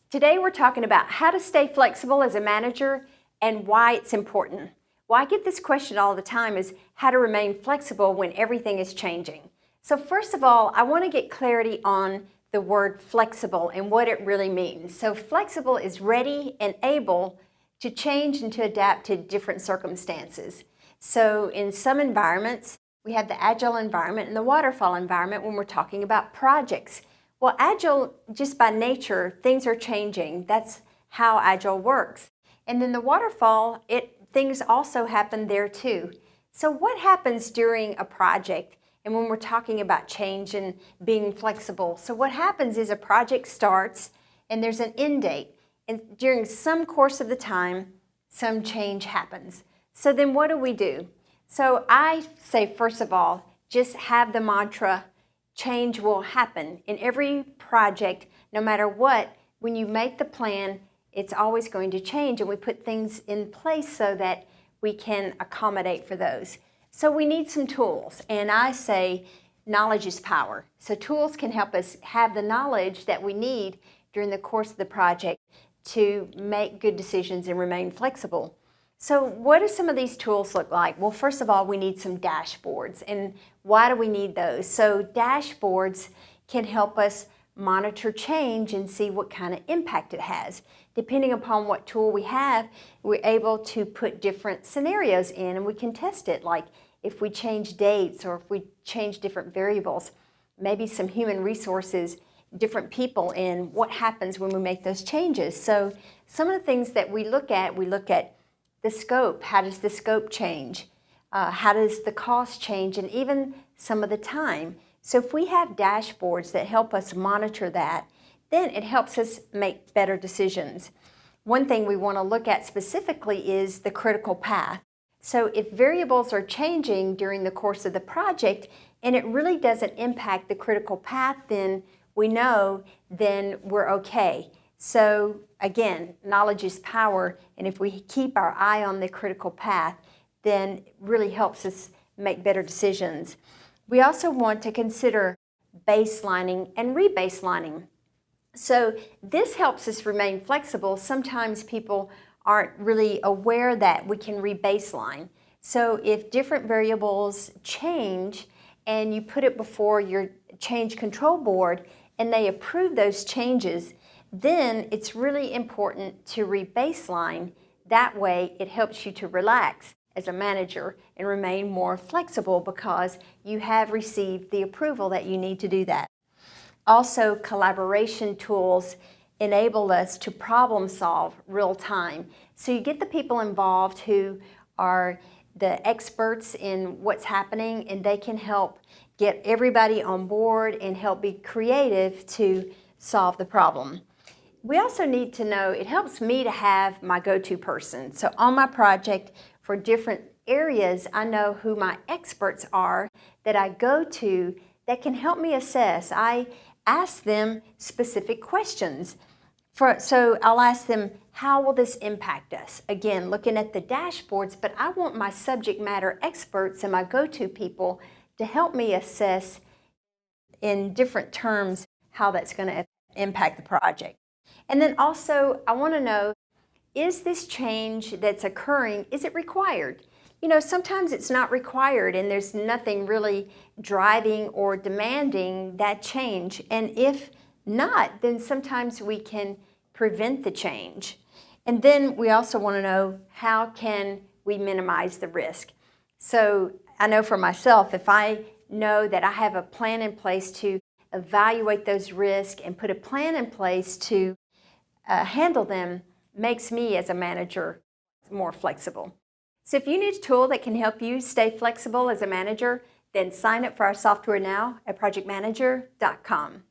Today we're talking about how to stay flexible as a manager and why it's important. Well, I get this question all the time is how to remain flexible when everything is changing. So first of all, I want to get clarity on the word flexible and what it really means. So flexible is ready and able to change and to adapt to different circumstances. So in some environments, we have the agile environment and the waterfall environment when we're talking about projects. Well, agile, just by nature, things are changing. That's how agile works. And then the waterfall, things also happen there too. So what happens during a project and when we're talking about change and being flexible? So what happens is a project starts and there's an end date. And during some course of the time, some change happens. So then what do? So I say, first of all, just have the mantra, change will happen. In every project, no matter what, when you make the plan, it's always going to change, and we put things in place so that we can accommodate for those. So we need some tools, and I say knowledge is power. So tools can help us have the knowledge that we need during the course of the project to make good decisions and remain flexible. So what do some of these tools look like? Well, first of all, we need some dashboards. And why do we need those? So dashboards can help us monitor change and see what kind of impact it has. Depending upon what tool we have, we're able to put different scenarios in and we can test it. Like if we change dates or if we change different variables, maybe some human resources, different people, and what happens when we make those changes. So some of the things that we look at the scope. How does the scope change? How does the cost change? And even some of the time. So if we have dashboards that help us monitor that, then it helps us make better decisions. One thing we want to look at specifically is the critical path. So if variables are changing during the course of the project and it really doesn't impact the critical path, then we know then we're okay. So again, knowledge is power, and if we keep our eye on the critical path, then it really helps us make better decisions. We also want to consider baselining and rebaselining. So this helps us remain flexible. Sometimes people aren't really aware that we can rebaseline. So if different variables change and you put it before your change control board and they approve those changes, then it's really important to rebaseline. That way it helps you to relax as a manager and remain more flexible because you have received the approval that you need to do that. Also, collaboration tools enable us to problem solve real time. So you get the people involved who are the experts in what's happening, and they can help get everybody on board and help be creative to solve the problem. We also need to know, it helps me to have my go-to person. So on my project for different areas, I know who my experts are that I go to that can help me assess. I ask them specific questions. So I'll ask them, how will this impact us? Again, looking at the dashboards, but I want my subject matter experts and my go-to people to help me assess in different terms how that's going to impact the project. And then also, I want to know, is this change that's occurring, is it required? You know, sometimes it's not required and there's nothing really driving or demanding that change. And if not, then sometimes we can prevent the change. And then we also want to know, how can we minimize the risk? So I know for myself, if I know that I have a plan in place to evaluate those risks and put a plan in place to handle them, makes me as a manager more flexible. So if you need a tool that can help you stay flexible as a manager, then sign up for our software now at projectmanager.com.